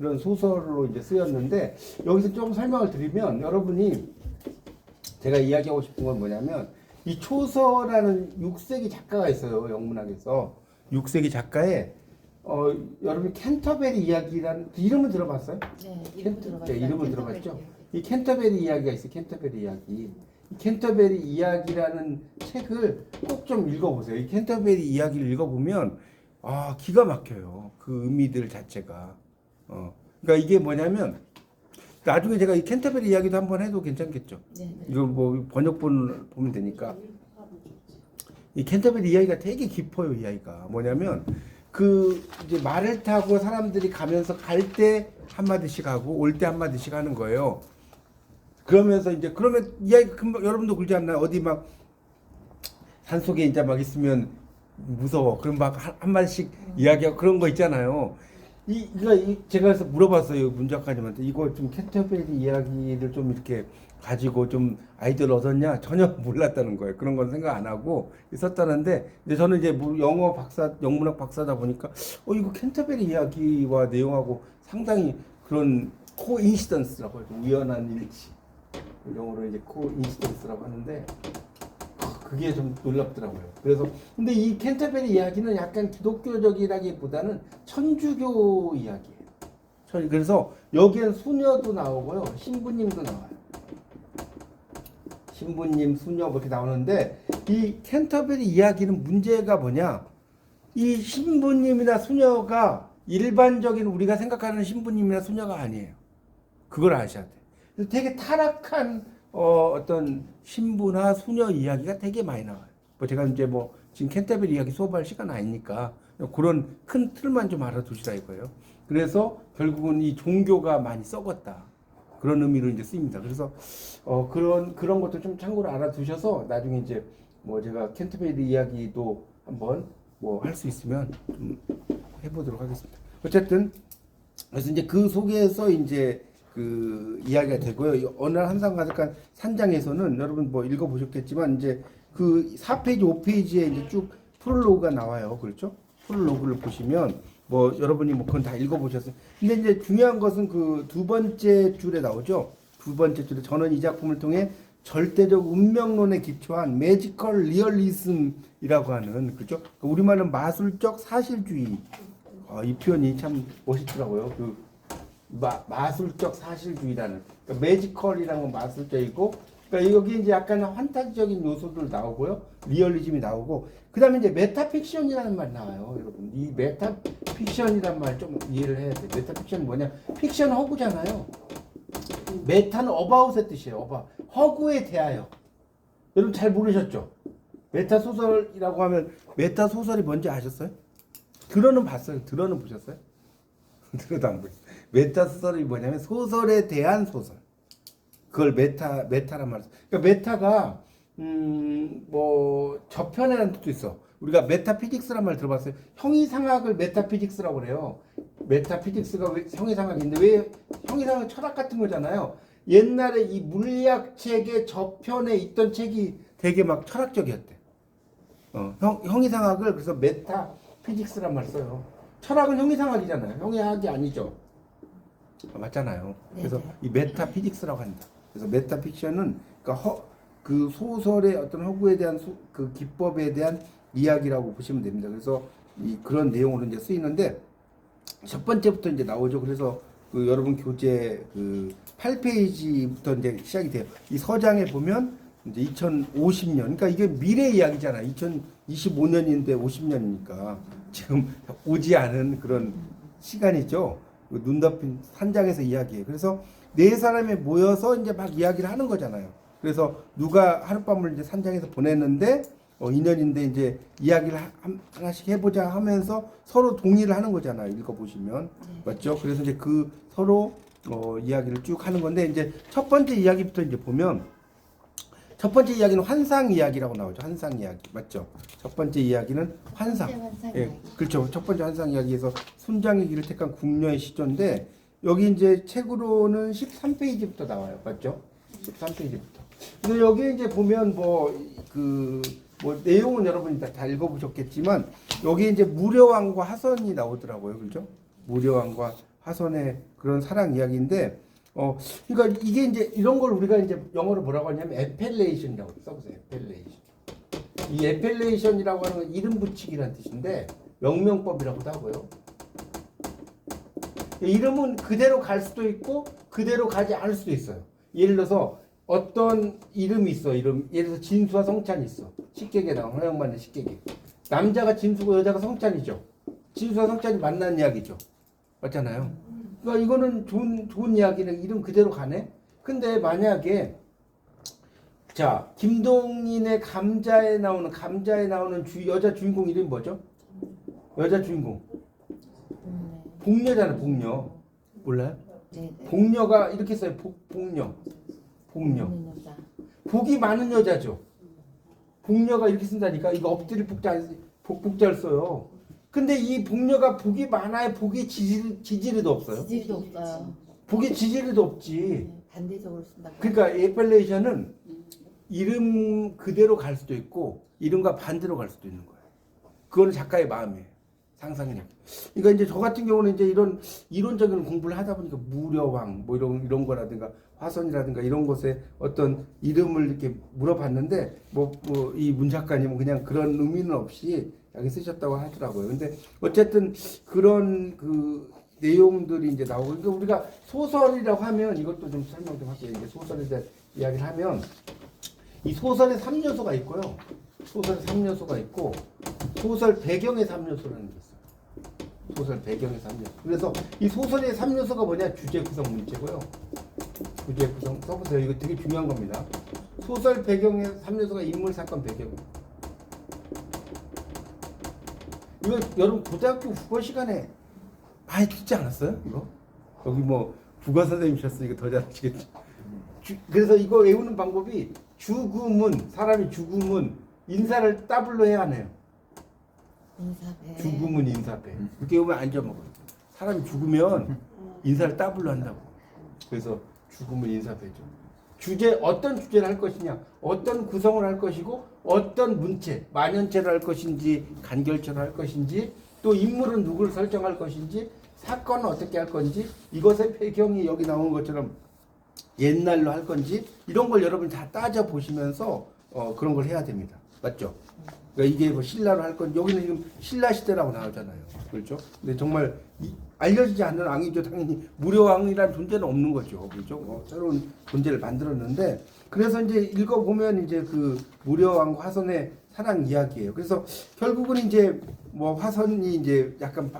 그런 소설로 이제 쓰였는데 여기서 좀 설명을 드리면 여러분이 제가 이야기하고 싶은 건 뭐냐면 이 초서라는 6세기 작가가 있어요. 영문학에서 6세기 작가의 여러분 캔터베리 이야기라는 그 이름은 들어봤어요? 네, 이름 들어봤어요. 이름은 들어봤죠? 이 캔터베리 이야기가 있어요. 캔터베리 이야기. 이 캔터베리 이야기라는 책을 꼭 좀 읽어보세요. 이 캔터베리 이야기를 읽어보면 기가 막혀요. 그 의미들 자체가. 그러니까 이게 뭐냐면 나중에 제가 이 캔터베리 이야기도 한번 해도 괜찮겠죠? 네. 이거 뭐 번역본 보면 되니까. 이 캔터베리 이야기가 되게 깊어요. 이야기가 뭐냐면 그 이제 말을 타고 사람들이 가면서 갈 때 한마디씩 하고 올 때 한마디씩 하는 거예요. 그러면서 이제 그러면 이야기 금방 여러분도 그러지 않나요? 어디 막 산속에 이제 막 있으면 무서워. 그럼 막 한마디씩 이야기하고 그런 거 있잖아요. 제가 그래서 물어봤어요. 문 작가님한테 이거 좀 캔터베리 이야기를 좀 이렇게 가지고 좀 아이디어를 얻었냐? 전혀 몰랐다는 거예요. 그런 건 생각 안 하고 있었다는데 이제 저는 이제 영문학 박사다 보니까 이거 캔터베리 이야기와 내용하고 상당히 그런 코인시던스라고 해요. 우연한 일치. 영어로 이제 코인시던스라고 하는데 그게 좀 놀랍더라고요. 그래서 근데 이 캔터베리 이야기는 약간 기독교적이라기보다는 천주교 이야기예요. 그래서 여기엔 수녀도 나오고요, 신부님도 나와요. 신부님, 수녀 이렇게 나오는데 이 캔터베리 이야기는 문제가 뭐냐? 이 신부님이나 수녀가 일반적인 우리가 생각하는 신부님이나 수녀가 아니에요. 그걸 아셔야 돼. 그래서 되게 타락한 어떤 신부나 수녀 이야기가 되게 많이 나와요. 제가 이제 지금 캔터베리 이야기 수업할 시간 아니니까 그런 큰 틀만 좀 알아두시라 이거예요. 그래서 결국은 이 종교가 많이 썩었다. 그런 의미로 이제 쓰입니다. 그래서 그런 것도 좀 참고로 알아두셔서 나중에 이제 제가 캔터베리 이야기도 한번 할 수 있으면 좀 해보도록 하겠습니다. 어쨌든 그래서 이제 그 속에서 이제 그 이야기가 되고요. 어느 날 한산가득한 산장에서는 여러분 읽어보셨겠지만 이제 그 4페이지, 5페이지에 이제 쭉 프롤로그가 나와요. 그렇죠? 프롤로그를 보시면 여러분이 그건 다 읽어보셨어요. 근데 이제 중요한 것은 그 두 번째 줄에 나오죠. 두 번째 줄에 저는 이 작품을 통해 절대적 운명론에 기초한 매지컬 리얼리즘이라고 하는 그죠? 우리말은 마술적 사실주의. 이 표현이 참 멋있더라고요. 마술적 사실주의라는 그러니까 매지컬이라는 건 마술적이고 그러니까 여기 이제 약간 환타지적인 요소들 나오고요 리얼리즘이 나오고 그 다음에 이제 메타픽션이라는 말 나와요. 여러분 이 메타픽션이란 말 좀 이해를 해야 돼요. 메타픽션이 뭐냐? 픽션 허구잖아요. 메타는 어바웃의 뜻이에요. 허구에 대하여. 여러분 잘 모르셨죠? 메타 소설이라고 하면 메타 소설이 뭔지 아셨어요? 들어는 봤어요. 들어는 보셨어요? 들어도 안 보셨어요. 메타 소설이 뭐냐면 소설에 대한 소설. 그걸 메타란 말이죠. 그러니까 메타가 저편이라는 뜻도 있어. 우리가 메타피직스란 말 들어봤어요. 형이상학을 메타피직스라고 그래요. 메타피직스가 왜 형이상학인데 왜 형이상학 철학 같은 거잖아요. 옛날에 이 물리학책의 저편에 있던 책이 되게 막 철학적이었대. 형이상학을 그래서 메타피직스란 말 써요. 철학은 형이상학이잖아요. 형이학이 아니죠. 맞잖아요. 그래서 네네. 이 메타피직스라고 한다. 그래서 메타픽션은 그 소설의 어떤 허구에 대한 그 기법에 대한 이야기라고 보시면 됩니다. 그래서 그런 내용으로 이제 쓰이는데 첫 번째부터 이제 나오죠. 그래서 그 여러분 교재 그 8페이지부터 이제 시작이 돼요. 이 서장에 보면 이제 2050년, 그러니까 이게 미래 이야기잖아요. 2025년인데 50년이니까 지금 오지 않은 그런 시간이죠. 눈 덮인 산장에서 이야기해요. 그래서 네 사람이 모여서 이제 막 이야기를 하는 거잖아요. 그래서 누가 하룻밤을 이제 산장에서 보냈는데 인연인데 이제 이야기를 하나씩 해보자 하면서 서로 동의를 하는 거잖아요. 읽어보시면 맞죠? 그래서 이제 그 서로 이야기를 쭉 하는 건데 이제 첫 번째 이야기부터 이제 보면 첫 번째 이야기는 환상 이야기라고 나오죠. 환상 이야기 맞죠? 첫 번째 이야기는 환상. 예, 그렇죠. 첫 번째 환상 이야기에서 순장의 길을 택한 궁녀의 시조인데 여기 이제 책으로는 13페이지부터 나와요. 맞죠? 13페이지부터. 근데 여기 이제 보면 내용은 여러분이 다 읽어보셨겠지만 여기 이제 무려왕과 하선이 나오더라고요. 그죠? 무려왕과 화선의 그런 사랑 이야기인데 그러니까 이게 이제 이런 걸 우리가 이제 영어로 뭐라고 하냐면 에펠레이션이라고 써보세요. 에펠레이션. 이 에펠레이션이라고 하는 건 이름 붙이기란 뜻인데 명명법이라고도 하고요. 이름은 그대로 갈 수도 있고 그대로 가지 않을 수도 있어요. 예를 들어서 어떤 이름이 있어. 예를 들어서 진수와 성찬이 있어. 식객에 나온 허영만의 식객이. 남자가 진수고 여자가 성찬이죠. 진수와 성찬이 만난 이야기죠. 맞잖아요. 그러니까 이거는 좋은 이야기는 이름 그대로 가네. 근데 만약에 자 김동인의 감자에 나오는 여자 주인공 이름이 뭐죠? 여자 주인공 복녀잖아. 복녀 몰라요? 네. 복녀가 이렇게 써요. 복녀. 복이 많은 여자죠. 복녀가 이렇게 쓴다니까. 이거 엎드릴 복자를 써요. 근데 이 복녀가 복이 많아요. 복이 지지리도 없어요. 지지리도 없어요. 복이 지지리도 없지. 네, 반대적으로 쓴다고. 그러니까 에펠레이션은 이름 그대로 갈 수도 있고 이름과 반대로 갈 수도 있는 거예요. 그거는 작가의 마음이에요. 상상력. 그러니까 이제 저 같은 경우는 이제 이런 이론적인 공부를 하다 보니까 무려왕 뭐 이런 거라든가 화선이라든가 이런 것에 어떤 이름을 이렇게 물어봤는데 이 문 작가님은 그냥 그런 의미는 없이 여기 쓰셨다고 하더라고요. 근데 어쨌든 그런 그 내용들이 이제 나오고 그러니까 우리가 소설이라고 하면 이것도 좀 설명 좀 할게요. 이제 소설에 대한 이야기를 하면 이 소설에 3요소가 있고요. 소설에 3요소가 있고 소설 배경의 3요소라는 게 있어요. 소설 배경의 3요소. 그래서 이 소설의 3요소가 뭐냐? 주제 구성 문제고요. 주제 구성 써보세요. 이거 되게 중요한 겁니다. 소설 배경의 3요소가 인물 사건 배경입니다. 이거 여러분 고등학교 국어 시간에 많이 듣지 않았어요? 이거? 여기 뭐 국어 선생님이셨으니까 더 잘하시겠죠. 그래서 이거 외우는 방법이 사람이 죽으면 인사를 더블로 해야 하네요. 인사배. 죽으면 인사배. 이렇게 오면 안 잊어먹어요. 사람이 죽으면 인사를 더블로 한다고. 그래서 죽으면 인사배죠. 어떤 주제를 할 것이냐, 어떤 구성을 할 것이고, 어떤 문체, 만연체를 할 것인지, 간결체를 할 것인지, 또 인물은 누구를 설정할 것인지, 사건은 어떻게 할 건지, 이것의 배경이 여기 나오는 것처럼 옛날로 할 건지, 이런 걸 여러분이 다 따져보시면서 그런 걸 해야 됩니다. 맞죠? 그러니까 이게 뭐 신라로 할 건, 여기는 지금 신라 시대라고 나오잖아요. 그렇죠? 근데 정말 알려지지 않는 왕이죠. 당연히 무료왕이라는 존재는 없는 거죠. 그렇죠? 새로운 존재를 만들었는데, 그래서 이제 읽어보면 이제 그 무료왕과 화선의 사랑 이야기예요. 그래서 결국은 이제 뭐 화선이 이제 약간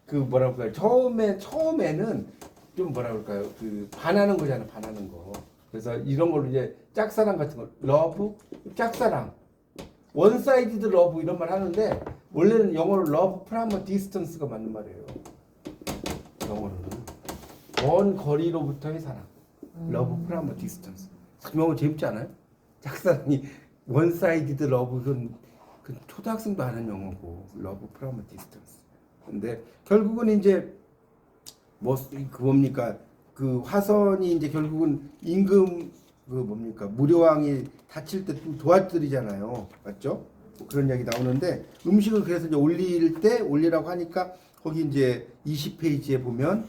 그 뭐라고 할까요? 처음에는 좀 뭐라 그럴까요? 그 반하는 거잖아요. 반하는 거. 그래서 이런 걸로 이제 짝사랑 같은 거, 러브, 짝사랑. 원사이디드 러브 이런 말 하는데 원래는 영어로 러브 프라모 디스턴스가 맞는 말이에요. 영어로는 먼 거리로부터의 사랑. 러브 프라모 디스턴스. 그 영어 재밌지 않아요? 짝사랑이 원사이디드 러브 그 초등학생도 아는 영어고 러브 프라모 디스턴스. 근데 결국은 이제 뭡니까? 그 화선이 이제 결국은 임금 무료왕이 다칠 때 좀 도와드리잖아요. 맞죠? 그런 이야기 나오는데 음식을 그래서 이제 올리라고 하니까 거기 이제 20페이지에 보면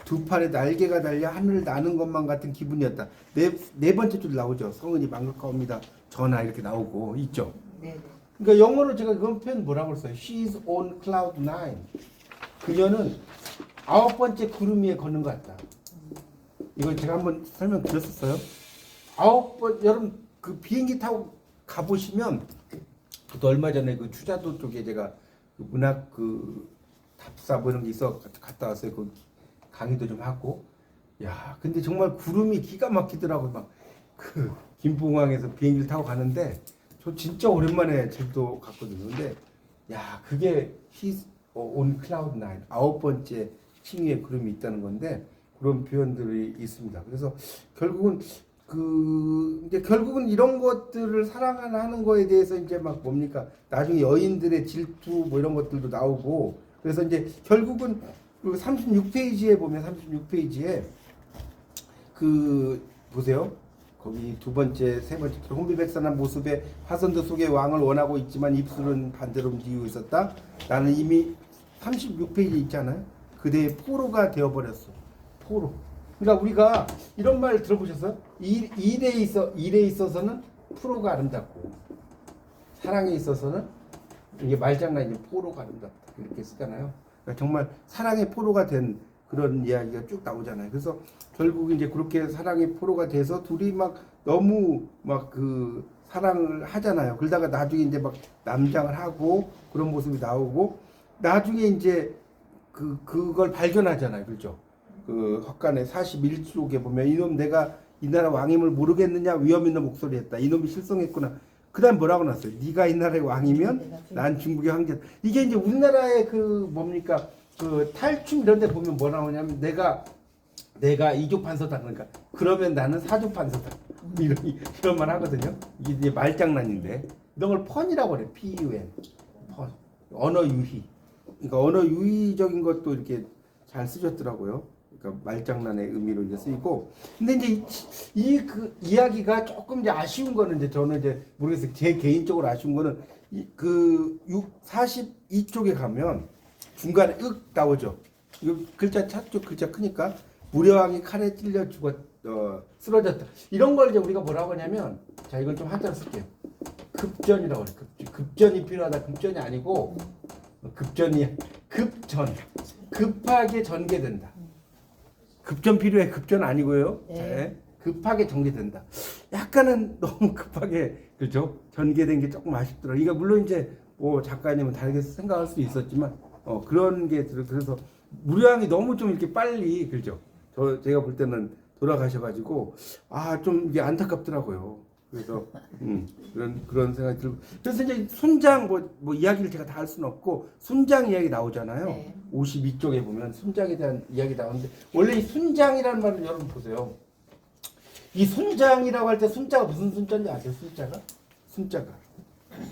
두 팔에 날개가 달려 하늘을 나는 것만 같은 기분이었다. 네 번째 줄 나오죠. 성은이 망극하옵니다. 전하 이렇게 나오고 있죠. 네. 그러니까 영어로 제가 그런 표현 뭐라고 써요? She's on cloud nine. 그녀는 9번째 구름 위에 걷는 것 같다. 이거 제가 한번 설명드렸었어요. 여러분 그 비행기 타고 가보시면 또 얼마 전에 그 추자도 쪽에 제가 그 문학 그 답사 뭐 이런 게 있어 갔다 왔어요. 그 강의도 좀 하고. 야, 근데 정말 구름이 기가 막히더라고요. 막 그 김포공항에서 비행기를 타고 가는데 저 진짜 오랜만에 제주도 갔거든요. 근데 야, 그게 He's on cloud nine. 9번째 층위에 구름이 있다는 건데 그런 표현들이 있습니다. 그래서 결국은 이제 결국은 이런 것들을 사랑하는 거에 대해서 이제 막 뭡니까? 나중에 여인들의 질투 뭐 이런 것들도 나오고 그래서 이제 결국은 그 36페이지에 보면 36페이지에 그 보세요. 거기 두 번째, 세 번째 혼비백산한 모습에 화선도 속에 왕을 원하고 있지만 입술은 반대로 움직이고 있었다. 나는 이미 36페이지 있잖아요. 그대의 포로가 되어버렸어. 포로. 그러니까 우리가 이런 말 들어보셨어요? 일에 있어서는 프로가 아름답고 사랑에 있어서는 이게 말장난이 포로가 아름답다 이렇게 쓰잖아요. 그러니까 정말 사랑의 포로가 된 그런 이야기가 쭉 나오잖아요. 그래서 결국 이제 그렇게 사랑의 포로가 돼서 둘이 막 너무 막 그 사랑을 하잖아요. 그러다가 나중에 이제 막 남장을 하고 그런 모습이 나오고 나중에 이제 그걸 발견하잖아요. 그렇죠? 그 헛간의 41쪽에 보면 이놈 내가 이 나라 왕임을 모르겠느냐 위험 있는 목소리 했다. 이놈이 실성했구나. 그 다음 뭐라고 났어요? 네가 이 나라의 왕이면 난 중국의 황제. 이게 이제 우리나라의 그 뭡니까? 그 탈춤 이런 데 보면 뭐 나오냐면 내가 이조 판서다. 그러니까 그러면 나는 사조 판서다. 이런 말 하거든요. 이게 이제 말장난인데 이런 걸 펀이라고 그래. PUN. 펀. 언어 유희. 그러니까 언어 유희적인 것도 이렇게 잘 쓰셨더라고요. 그러니까 말장난의 의미로 이제 쓰이고. 근데 이제 그 이야기가 조금 이제 아쉬운 거는 이제 저는 이제 모르겠어요. 제 개인적으로 아쉬운 거는 그 42쪽에 가면 중간에 윽 나오죠. 이거 글자 차쪽 글자 크니까 무려왕이 칼에 찔려 쓰러졌다. 이런 걸 이제 우리가 뭐라고 하냐면 자 이건 좀 한자로 쓸게요. 급전이라고 그래. 급전이 필요하다. 급전이 아니고 급전이 급전. 급하게 전개된다. 급전 필요해. 급전 아니고요. 네. 네. 급하게 전개된다. 약간은 너무 급하게 그죠? 전개된 게 조금 아쉽더라. 이거 물론 이제 뭐 작가님은 다르게 생각할 수 있었지만 그런 게 그래서 무량이 너무 좀 이렇게 빨리 그죠? 제가 볼 때는 돌아가셔가지고 좀 이게 안타깝더라고요. 그래서 그런 생각이 들고 그래서 이제 순장 뭐 이야기를 제가 다 할 수는 없고 순장 이야기 나오잖아요. 네. 52쪽에 보면 순장에 대한 이야기 나오는데 원래 이 순장이라는 말을 여러분 보세요. 이 순장이라고 할 때 순자가 무슨 순자인지 아세요? 순자가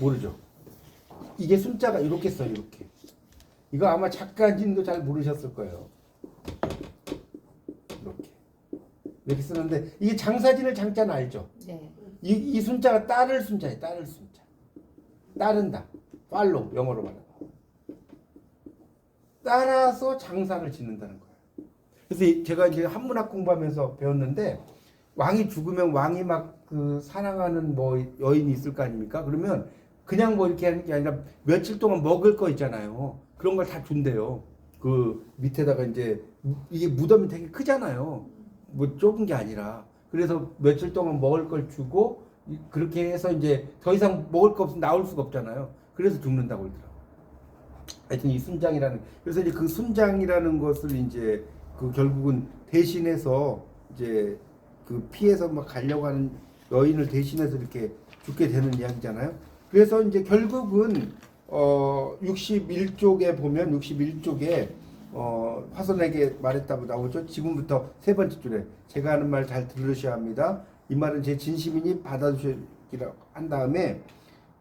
모르죠. 이게 순자가 이렇게 써요. 이렇게. 이거 아마 작가님도 잘 모르셨을 거예요. 이렇게 쓰는데 이게 장사진을 장자는 알죠? 네. 이 순자가 따를 순자예요. 따를 순자. 따른다. 팔로우 영어로 말하면. 따라서 장사를 짓는다는 거예요. 그래서 제가 이제 한문학 공부하면서 배웠는데 왕이 죽으면 왕이 막 그 사랑하는 뭐 여인이 있을 거 아닙니까? 그러면 그냥 뭐 이렇게 하는 게 아니라 며칠 동안 먹을 거 있잖아요. 그런 걸 다 준대요. 그 밑에다가 이제 이게 무덤이 되게 크잖아요. 뭐 좁은 게 아니라. 그래서 며칠 동안 먹을 걸 주고 그렇게 해서 이제 더 이상 먹을 거 없으면 나올 수가 없잖아요. 그래서 죽는다고 그러더라고요. 하여튼 이 순장이라는 그래서 이제 그 순장이라는 것을 이제 그 결국은 대신해서 이제 그 피해서 막 가려고 하는 여인을 대신해서 이렇게 죽게 되는 이야기잖아요. 그래서 이제 결국은 61쪽에 보면 61쪽에 화선에게 말했다고 나오죠. 지금부터 세 번째 줄에 제가 하는 말 잘 들으셔야 합니다. 이 말은 제 진심이니 받아주시기라고 한 다음에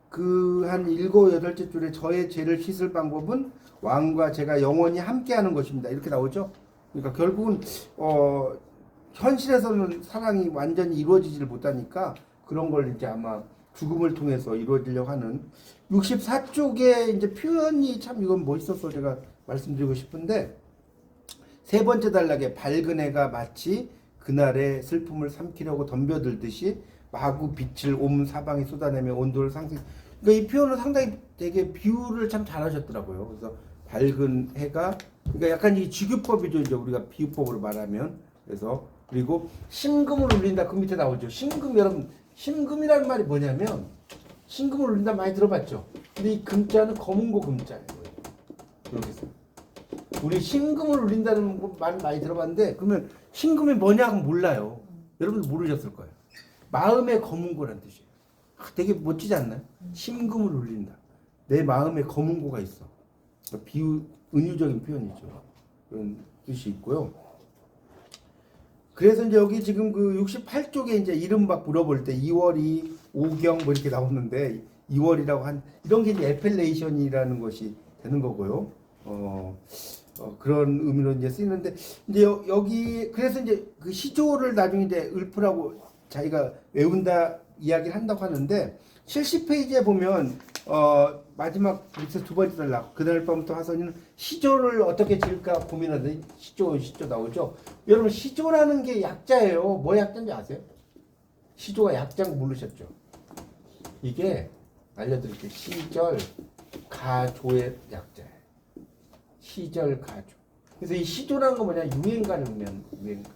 그 한 7, 8째 줄에 저의 죄를 씻을 방법은 왕과 제가 영원히 함께하는 것입니다. 이렇게 나오죠. 그러니까 결국은 현실에서는 사랑이 완전히 이루어지질 못하니까 그런 걸 이제 아마 죽음을 통해서 이루어지려고 하는 64쪽에 이제 표현이 참 이건 멋있어서 제가 말씀드리고 싶은데 세 번째 단락에 밝은 해가 마치 그날의 슬픔을 삼키려고 덤벼들듯이 마구 빛을 온 사방에 쏟아내며 온도를 상승. 그러니까 이 표현을 상당히 되게 비유를 참 잘하셨더라고요. 그래서 밝은 해가 그러니까 약간 이 지규법이죠. 이제 우리가 비유법으로 말하면 그래서 그리고 심금을 울린다. 그 밑에 나오죠. 심금 여러분 심금이라는 말이 뭐냐면 심금을 울린다 많이 들어봤죠. 근데 이 금자는 검은고 금자예요. 이렇게 써요. 우리 심금을 울린다는 말 많이 들어봤는데 그러면 심금이 뭐냐고 몰라요. 여러분들 모르셨을 거예요. 마음의 검은고란 뜻이에요. 되게 멋지지 않나요? 심금을 울린다. 내 마음에 검은고가 있어. 비유 은유적인 표현이죠. 그런 뜻이 있고요. 그래서 이제 여기 지금 그 68쪽에 이제 이름 막 물어볼 때 2월이 오경 뭐 이렇게 나오는데 2월이라고 한 이런 게 이제 에펠레이션이라는 것이 되는 거고요. 그런 의미로 이제 쓰이는데 이제 여기 그래서 이제 그 시조를 나중에 이제 읊으라고 자기가 외운다 이야기를 한다고 하는데 70페이지에 보면 마지막 밑에 두 번째 날 그날 밤부터 화선이는 시조를 어떻게 지을까 고민하더니 시조 나오죠. 여러분 시조라는 게 약자예요. 뭐 약자인지 아세요? 시조가 약자인 거 모르셨죠? 이게 알려드릴게요. 시절 가조의 약자예요. 시절 가조. 그래서 이 시조라는 거 뭐냐? 유행가를 의미하는 유행가.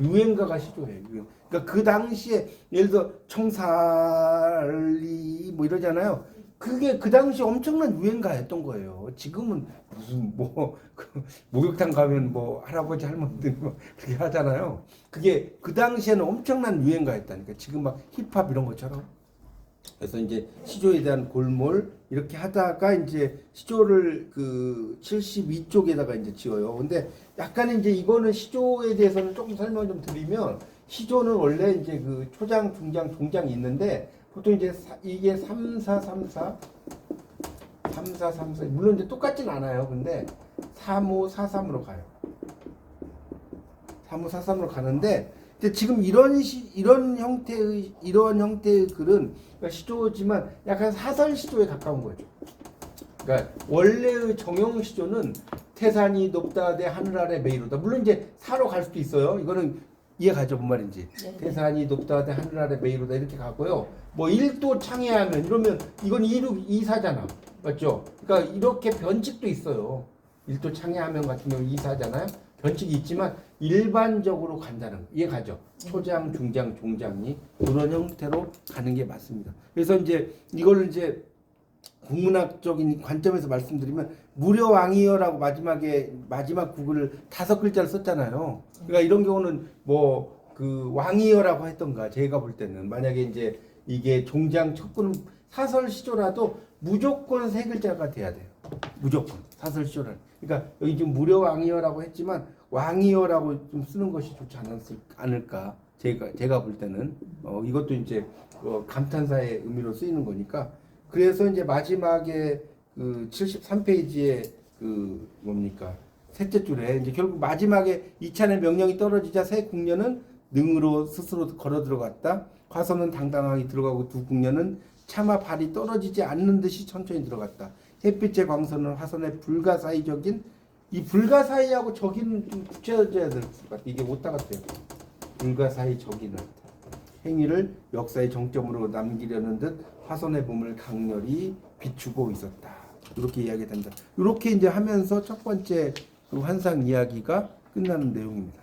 유행가가 시조예요. 유행. 그러니까 그 당시에 예를 들어 청살리 뭐 이러잖아요. 그게 그 당시 엄청난 유행가였던 거예요. 지금은 무슨 뭐 목욕탕 가면 뭐 할아버지 할머니들 뭐 그렇게 하잖아요. 그게 그 당시에는 엄청난 유행가였다니까. 지금 막 힙합 이런 것처럼. 그래서 이제 시조에 대한 골몰 이렇게 하다가 이제 시조를 그 72쪽에다가 이제 지어요. 근데 약간 이제 이거는 시조에 대해서는 조금 설명을 좀 드리면 시조는 원래 이제 그 초장, 중장, 종장이 있는데 보통 이제 이게 3, 4, 3, 4 물론 이제 똑같진 않아요. 근데 3, 5, 4, 3으로 가요. 3, 5, 4, 3으로 가는데 근데 지금 이런 형태의 글은 그러니까 시조지만 약간 사설 시조에 가까운 거죠. 그러니까 원래의 정형 시조는 태산이 높다 대 하늘 아래 메이로다. 물론 이제 사로 갈 수도 있어요. 이거는 이해가죠, 뭔 말인지. 네. 태산이 높다 대 하늘 아래 메이로다 이렇게 가고요. 뭐 1도 창해하면 이러면 이건 2사잖아. 맞죠? 그러니까 이렇게 변칙도 있어요. 1도 창해하면 같은 경우 2사잖아요. 변칙이 있지만 일반적으로 간다는 거. 이해가죠? 초장, 중장, 종장이 그런 형태로 가는 게 맞습니다. 그래서 이제 이걸 이제 국문학적인 관점에서 말씀드리면 무려왕이여라고 마지막 구글을 5글자를 썼잖아요. 그러니까 이런 경우는 뭐 그 왕이여라고 했던가 제가 볼 때는 만약에 이제 이게 종장 척구는 사설 시조라도 무조건 3글자가 돼야 돼요. 무조건 사설 시조라는. 그러니까 여기 지금 무려왕이여라고 했지만 왕이여라고 좀 쓰는 것이 좋지 않을까 제가 볼 때는 이것도 이제 감탄사의 의미로 쓰이는 거니까. 그래서 이제 마지막에 그 73페이지에 그 뭡니까 셋째 줄에 이제 결국 마지막에 이찬의 명령이 떨어지자 세 궁녀는 능으로 스스로 걸어 들어갔다. 화선은 당당하게 들어가고 두 궁녀는 차마 발이 떨어지지 않는 듯이 천천히 들어갔다. 햇빛의 광선은 화선의 불가사의적인 이 불가사의하고 저기는 좀 붙여져야 될 것 같아. 이게 오타 같아요. 불가사의적인 행위를 역사의 정점으로 남기려는 듯 화선의 봄을 강렬히 비추고 있었다. 이렇게 이야기된다. 이렇게 이제 하면서 첫 번째 그 환상 이야기가 끝나는 내용입니다.